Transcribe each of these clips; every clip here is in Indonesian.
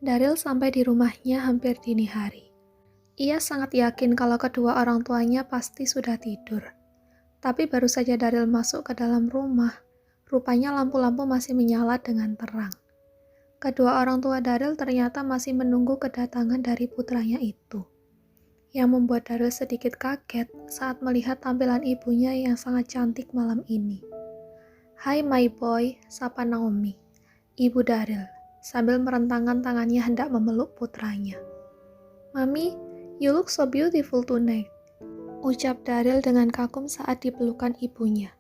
Daryl sampai di rumahnya hampir dini hari. Ia sangat yakin kalau kedua orang tuanya pasti sudah tidur. Tapi baru saja Daryl masuk ke dalam rumah, rupanya lampu-lampu masih menyala dengan terang. Kedua orang tua Daryl ternyata masih menunggu kedatangan dari putranya itu. Yang membuat Daryl sedikit kaget saat melihat tampilan ibunya yang sangat cantik malam ini. "Hai my boy," sapa Naomi, ibu Daryl, sambil merentangkan tangannya hendak memeluk putranya. "Mami, you look so beautiful tonight," ucap Daryl dengan kagum saat dipelukan ibunya.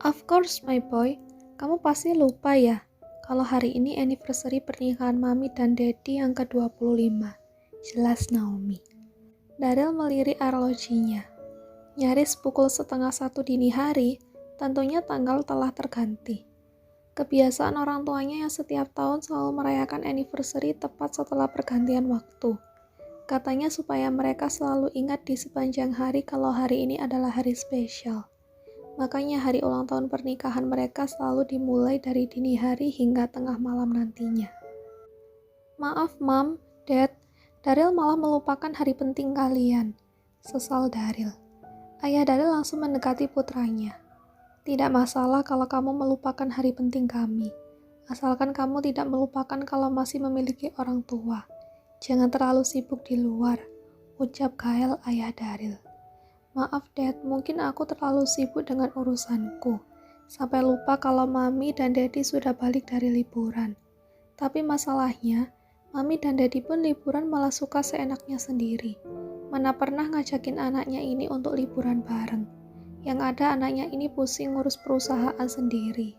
"Of course my boy, kamu pasti lupa ya, kalau hari ini anniversary pernikahan Mami dan Daddy yang ke-25, jelas Naomi. Daryl melirik arlojinya. Nyaris pukul 12:30 dini hari, tentunya tanggal telah terganti. Kebiasaan orang tuanya yang setiap tahun selalu merayakan anniversary tepat setelah pergantian waktu. Katanya supaya mereka selalu ingat di sepanjang hari kalau hari ini adalah hari spesial. Makanya hari ulang tahun pernikahan mereka selalu dimulai dari dini hari hingga tengah malam nantinya. "Maaf Mam, Dad, Daryl malah melupakan hari penting kalian," sesal Daryl. Ayah Daryl langsung mendekati putranya. "Tidak masalah kalau kamu melupakan hari penting kami. Asalkan kamu tidak melupakan kalau masih memiliki orang tua. Jangan terlalu sibuk di luar," ucap Gael ayah Daryl. "Maaf Dad, mungkin aku terlalu sibuk dengan urusanku. Sampai lupa kalau Mami dan Daddy sudah balik dari liburan. Tapi masalahnya, Mami dan Daddy pun liburan malah suka seenaknya sendiri. Mana pernah ngajakin anaknya ini untuk liburan bareng. Yang ada anaknya ini pusing ngurus perusahaan sendiri.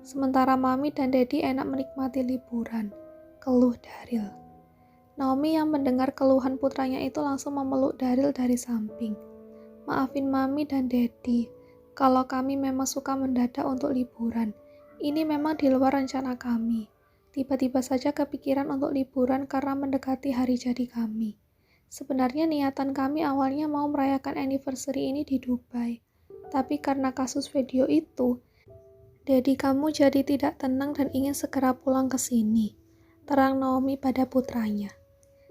Sementara Mami dan Daddy enak menikmati liburan," keluh Daryl. Naomi yang mendengar keluhan putranya itu langsung memeluk Daryl dari samping. "Maafin Mami dan Daddy, kalau kami memang suka mendadak untuk liburan. Ini memang di luar rencana kami. Tiba-tiba saja kepikiran untuk liburan karena mendekati hari jadi kami. Sebenarnya niatan kami awalnya mau merayakan anniversary ini di Dubai. Tapi karena kasus video itu, Daddy kamu jadi tidak tenang dan ingin segera pulang ke sini," terang Naomi pada putranya.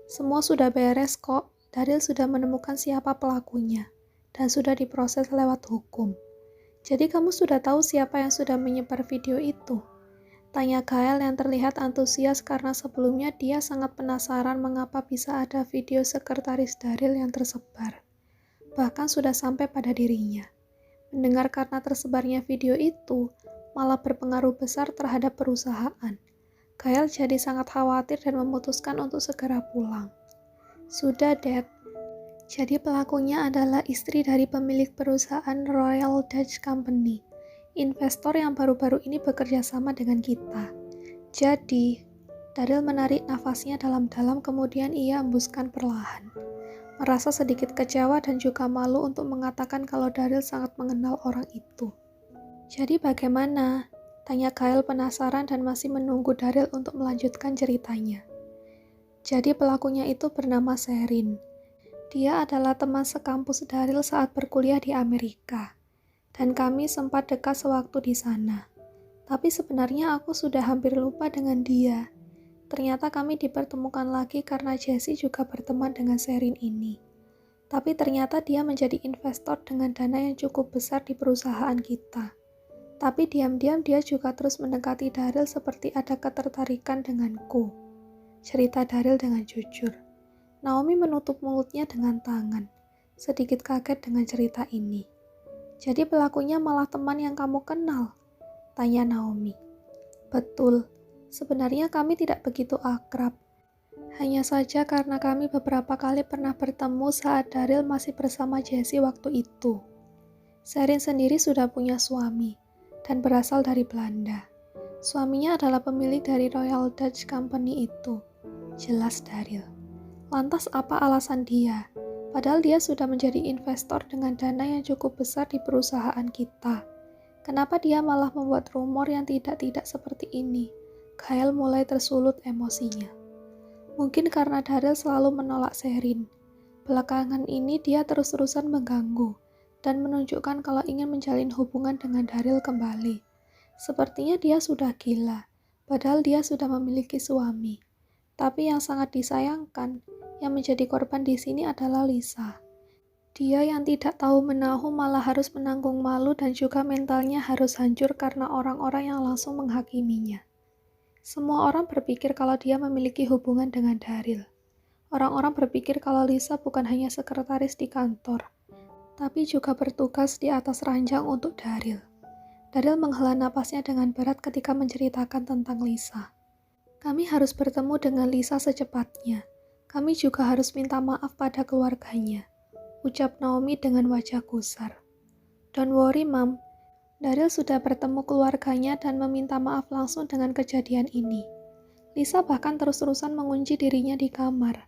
"Semua sudah beres kok, Daryl sudah menemukan siapa pelakunya, dan sudah diproses lewat hukum. Jadi kamu sudah tahu siapa yang sudah menyebar video itu?" tanya Gael yang terlihat antusias karena sebelumnya dia sangat penasaran mengapa bisa ada video sekretaris Daryl yang tersebar. Bahkan sudah sampai pada dirinya. Mendengar karena tersebarnya video itu, malah berpengaruh besar terhadap perusahaan. Gael jadi sangat khawatir dan memutuskan untuk segera pulang. "Sudah, Dad. Jadi pelakunya adalah istri dari pemilik perusahaan Royal Dutch Company, investor yang baru-baru ini bekerja sama dengan kita. Jadi," Daryl menarik nafasnya dalam-dalam kemudian ia embuskan perlahan. Merasa sedikit kecewa dan juga malu untuk mengatakan kalau Daryl sangat mengenal orang itu. "Jadi bagaimana?" tanya Gael penasaran dan masih menunggu Daryl untuk melanjutkan ceritanya. "Jadi pelakunya itu bernama Sherin. Dia adalah teman sekampus Daryl saat berkuliah di Amerika. Dan kami sempat dekat sewaktu di sana. Tapi sebenarnya aku sudah hampir lupa dengan dia. Ternyata kami dipertemukan lagi karena Jessie juga berteman dengan Sherin ini. Tapi ternyata dia menjadi investor dengan dana yang cukup besar di perusahaan kita. Tapi diam-diam dia juga terus mendekati Daryl seperti ada ketertarikan denganku," cerita Daryl dengan jujur. Naomi menutup mulutnya dengan tangan, sedikit kaget dengan cerita ini. "Jadi pelakunya malah teman yang kamu kenal?" tanya Naomi. "Betul. Sebenarnya kami tidak begitu akrab. Hanya saja karena kami beberapa kali pernah bertemu saat Daryl masih bersama Jessie waktu itu. Sherin sendiri sudah punya suami dan berasal dari Belanda. Suaminya adalah pemilik dari Royal Dutch Company itu. Jelas Daryl. Lantas apa alasan dia? Padahal dia sudah menjadi investor dengan dana yang cukup besar di perusahaan kita. Kenapa dia malah membuat rumor yang tidak seperti ini? Kyle mulai tersulut emosinya. Mungkin karena Daryl selalu menolak Sherin. Belakangan ini dia terus-terusan mengganggu dan menunjukkan kalau ingin menjalin hubungan dengan Daryl kembali. Sepertinya dia sudah gila, padahal dia sudah memiliki suami. Tapi yang sangat disayangkan, yang menjadi korban di sini adalah Lisa. Dia yang tidak tahu menahu malah harus menanggung malu dan juga mentalnya harus hancur karena orang-orang yang langsung menghakiminya. Semua orang berpikir kalau dia memiliki hubungan dengan Daryl. Orang-orang berpikir kalau Lisa bukan hanya sekretaris di kantor, tapi juga bertugas di atas ranjang untuk Daryl. Daryl menghela napasnya dengan berat ketika menceritakan tentang Lisa. Kami harus bertemu dengan Lisa secepatnya. Kami juga harus minta maaf pada keluarganya, ucap Naomi dengan wajah gusar. Don't worry, Mom. Daryl sudah bertemu keluarganya dan meminta maaf langsung dengan kejadian ini. Lisa bahkan terus-terusan mengunci dirinya di kamar,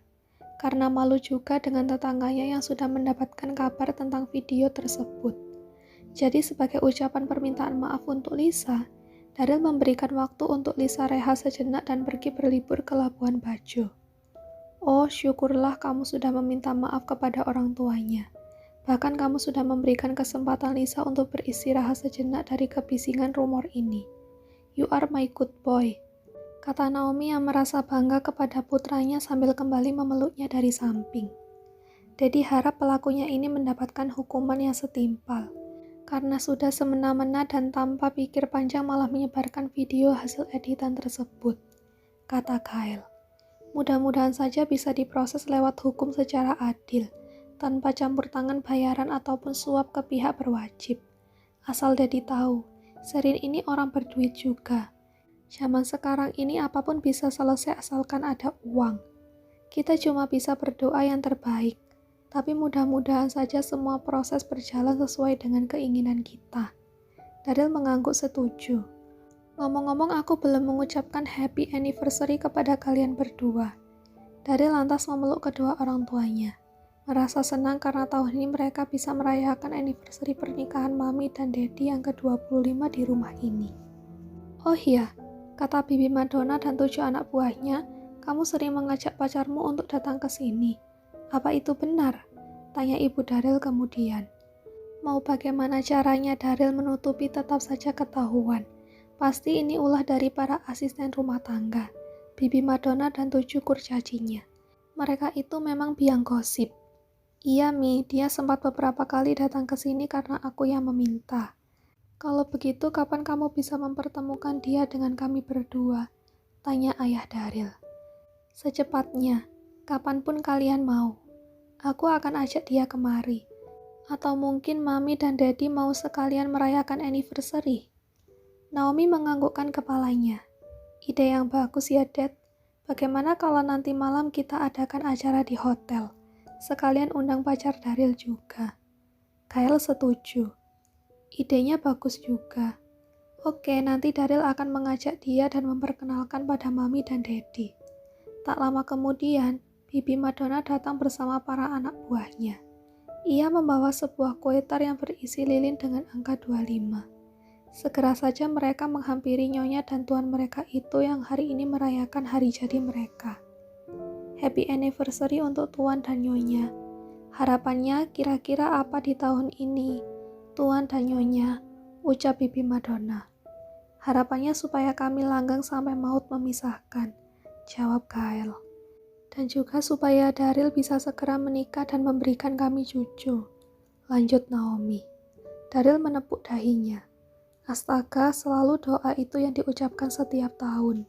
karena malu juga dengan tetangganya yang sudah mendapatkan kabar tentang video tersebut. Jadi sebagai ucapan permintaan maaf untuk Lisa, Daryl memberikan waktu untuk Lisa rehat sejenak dan pergi berlibur ke Labuan Bajo. Oh, syukurlah kamu sudah meminta maaf kepada orang tuanya. Bahkan kamu sudah memberikan kesempatan Lisa untuk beristirahat sejenak dari kebisingan rumor ini. You are my good boy, kata Naomi yang merasa bangga kepada putranya sambil kembali memeluknya dari samping. Daddy harap pelakunya ini mendapatkan hukuman yang setimpal, karena sudah semena-mena dan tanpa pikir panjang malah menyebarkan video hasil editan tersebut, kata Kyle. Mudah-mudahan saja bisa diproses lewat hukum secara adil, tanpa campur tangan bayaran ataupun suap ke pihak berwajib. Asal Daddy tahu, Sherin ini orang berduit juga. Zaman sekarang ini apapun bisa selesai asalkan ada uang. Kita cuma bisa berdoa yang terbaik. Tapi mudah-mudahan saja semua proses berjalan sesuai dengan keinginan kita. Daryl mengangguk setuju. Ngomong-ngomong, aku belum mengucapkan happy anniversary kepada kalian berdua. Daryl lantas memeluk kedua orang tuanya. Merasa senang karena tahun ini mereka bisa merayakan anniversary pernikahan Mami dan Daddy yang ke-25 di rumah ini. Oh iya, kata Bibi Madonna dan 7 anak buahnya, kamu sering mengajak pacarmu untuk datang ke sini. Apa itu benar? Tanya ibu Daryl kemudian. Mau bagaimana caranya Daryl menutupi tetap saja ketahuan. Pasti ini ulah dari para asisten rumah tangga, Bibi Madonna dan 7 kurcacinya. Mereka itu memang biang gosip. Iya Mi, dia sempat beberapa kali datang ke sini karena aku yang meminta. Kalau begitu kapan kamu bisa mempertemukan dia dengan kami berdua? Tanya ayah Daryl. Secepatnya. Kapanpun kalian mau, aku akan ajak dia kemari. Atau mungkin Mami dan Daddy mau sekalian merayakan anniversary. Naomi menganggukkan kepalanya. Ide yang bagus ya, Dad. Bagaimana kalau nanti malam kita adakan acara di hotel? Sekalian undang pacar Daryl juga. Kyle setuju. Idenya bagus juga. Oke, nanti Daryl akan mengajak dia dan memperkenalkan pada Mami dan Daddy. Tak lama kemudian, Bibi Madonna datang bersama para anak buahnya. Ia membawa sebuah kue tar yang berisi lilin dengan angka 25. Segera saja mereka menghampiri nyonya dan tuan mereka itu yang hari ini merayakan hari jadi mereka. Happy anniversary untuk tuan dan nyonya. Harapannya kira-kira apa di tahun ini, tuan dan nyonya, ucap Bibi Madonna. Harapannya supaya kami langgeng sampai maut memisahkan, jawab Kyle. Dan juga supaya Daryl bisa segera menikah dan memberikan kami cucu, lanjut Naomi. Daryl menepuk dahinya. Astaga, selalu doa itu yang diucapkan setiap tahun.